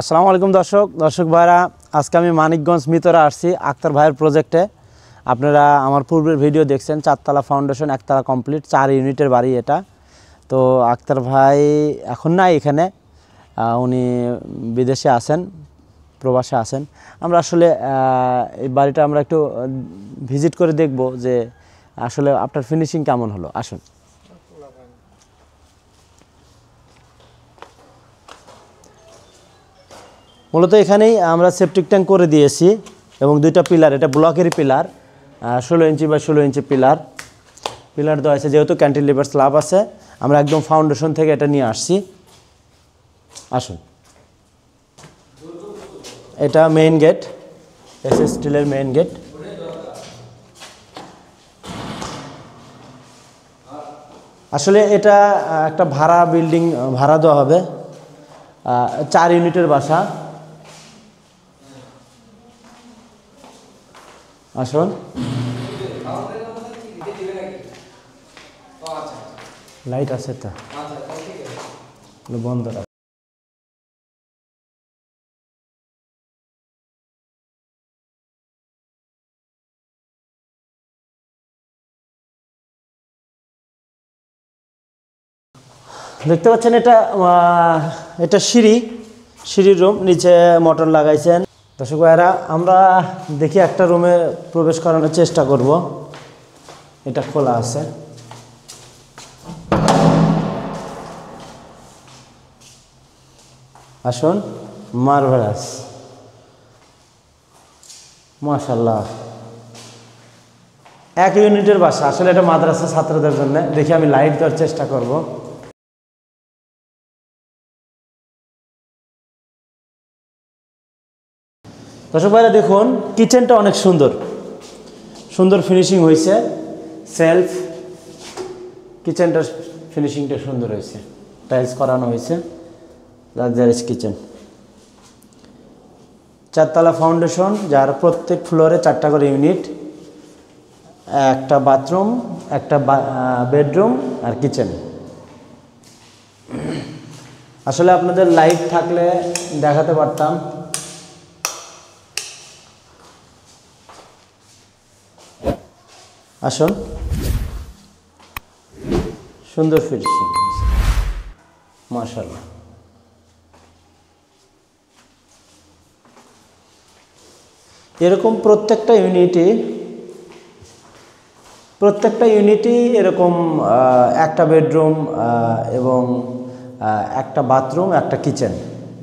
আসসালামু আলাইকুম দর্শক ভাইরা, আজকে আমি মানিকগঞ্জ মিতরা আসছি আক্তার ভাইয়ের প্রজেক্টে। আপনারা আমার পূর্বের ভিডিও দেখছেন, 4তলা ফাউন্ডেশন, 1তলা কমপ্লিট, 4 ইউনিটের বাড়ি এটা। তো আক্তার ভাই এখন নাই এখানে, উনি বিদেশে আছেন, প্রবাসে আছেন। আমরা আসলে এই বাড়িটা আমরা একটু ভিজিট করে দেখব যে আসলে আপনার ফিনিশিং কেমন হলো। আসুন। মূলত এখানেই আমরা সেপটিক ট্যাঙ্ক করে দিয়েছি এবং 2টা পিলার, এটা ব্লকেরই পিলার, 16 ইঞ্চি বাই 16 ইঞ্চি পিলার দেওয়া আছে। যেহেতু ক্যান্টিলিভার স্ল্যাব আছে, আমরা একদম ফাউন্ডেশন থেকে এটা নিয়ে আসছি। আসুন, এটা মেইন গেট, এসএস স্টিলের মেইন গেট। আসলে এটা একটা ভাড়া বিল্ডিং, ভাড়া দেওয়া হবে, 4 ইউনিটের বাসা। আসুন, লাইট আছে তো বন্ধ রাখ। দেখতে পাচ্ছেন এটা সিঁড়ির রুম, নিচে মোটর লাগাইছেন। দর্শক ভাইরা, আমরা দেখি একটা রুমে প্রবেশ করানোর চেষ্টা করব। এটা খোলা আছে। আসুন, মার্ভেলাস, মাশাআল্লাহ। 1 ইউনিটের বাসা। আসলে এটা মাদ্রাসা ছাত্রদের জন্য। দেখি আমি লাইট দেওয়ার চেষ্টা করব। দর্শক ভাইরা দেখুন, কিচেনটা অনেক সুন্দর ফিনিশিং হয়েছে। সেলফ, কিচেনটার ফিনিশিংটা সুন্দর হয়েছে, টাইলস করানো হয়েছে। লাক্সারিয়াস কিচেন, 4তলা ফাউন্ডেশন, যার প্রত্যেক ফ্লোরে 4টা করে ইউনিট, একটা বাথরুম, একটা বেডরুম আর কিচেন। আসলে আপনাদের লাইট থাকলে দেখাতে পারতাম। আসুন, সুন্দর ফিনিশিং, মাশাআল্লাহ। এরকম প্রত্যেকটা ইউনিটই এরকম একটা বেডরুম এবং একটা বাথরুম, একটা কিচেন।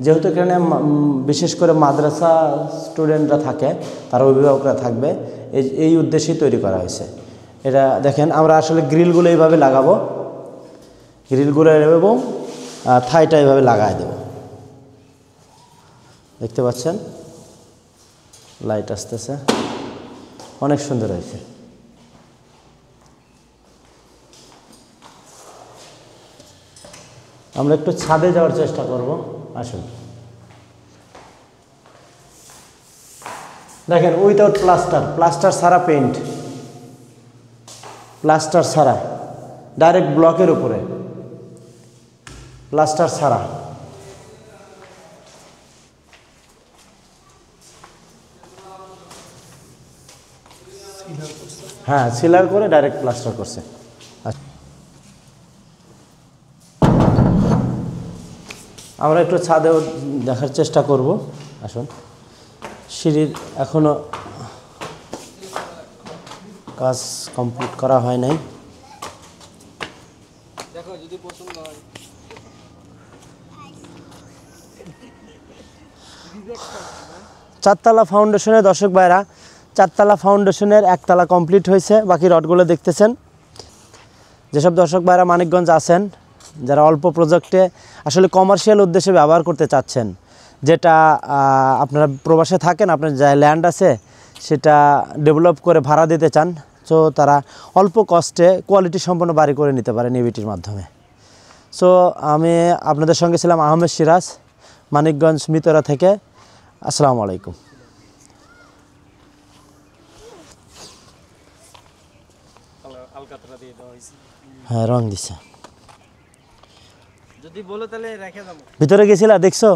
যেহেতু এখানে বিশেষ করে মাদ্রাসা স্টুডেন্টরা থাকে, তার অভিভাবকরা থাকবে, এই উদ্দেশ্যেই তৈরি করা হয়েছে। এটা দেখেন, আমরা আসলে গ্রিলগুলো এইভাবে লাগাবো, এবং থাইটা এইভাবে লাগাই দেব। দেখতে পাচ্ছেন, লাইট আসতেছে, অনেক সুন্দর হয়েছে। আমরা একটু ছাদে যাওয়ার চেষ্টা করব। আসুন, দেখেন, উইথাউট প্লাস্টার ছাড়া পেইন্ট, প্লাস্টার ছাড়া, ডাইরেক্ট ব্লকের উপরে, প্লাস্টার ছাড়া। হ্যাঁ, সিলার করে ডাইরেক্ট প্লাস্টার করছে। আমরা একটু ছাদেও দেখার চেষ্টা করব। আসুন, সিঁড়ির এখনো কাজ কমপ্লিট করা হয় নাই। দেখো, যদি পছন্দ হয়। 4তলা ফাউন্ডেশনের, দর্শক ভাইরা, 4তলা ফাউন্ডেশনের 1তলা কমপ্লিট হয়েছে। বাকি রডগুলো দেখতেছেন। যেসব দর্শক ভাইরা মানিকগঞ্জ আছেন, যারা অল্প প্রজেক্টে আসলে কমার্শিয়াল উদ্দেশ্যে ব্যবহার করতে চাচ্ছেন, যেটা আপনারা প্রবাসে থাকেন, আপনার যা ল্যান্ড আছে সেটা ডেভেলপ করে ভাড়া দিতে চান, সো তারা অল্প কস্টে কোয়ালিটি সম্পন্ন বাড়ি করে নিতে পারেন ইবিটির মাধ্যমে। সো আমি আপনাদের সঙ্গে ছিলাম আহমেদ সিরাজ, মানিকগঞ্জ মিতরা থেকে। আসসালামু আলাইকুম। হ্যাঁ, রং দিছে। যদি বলো তাহলে রেখে দাও। ভিতরে গেছিলা, দেখছো?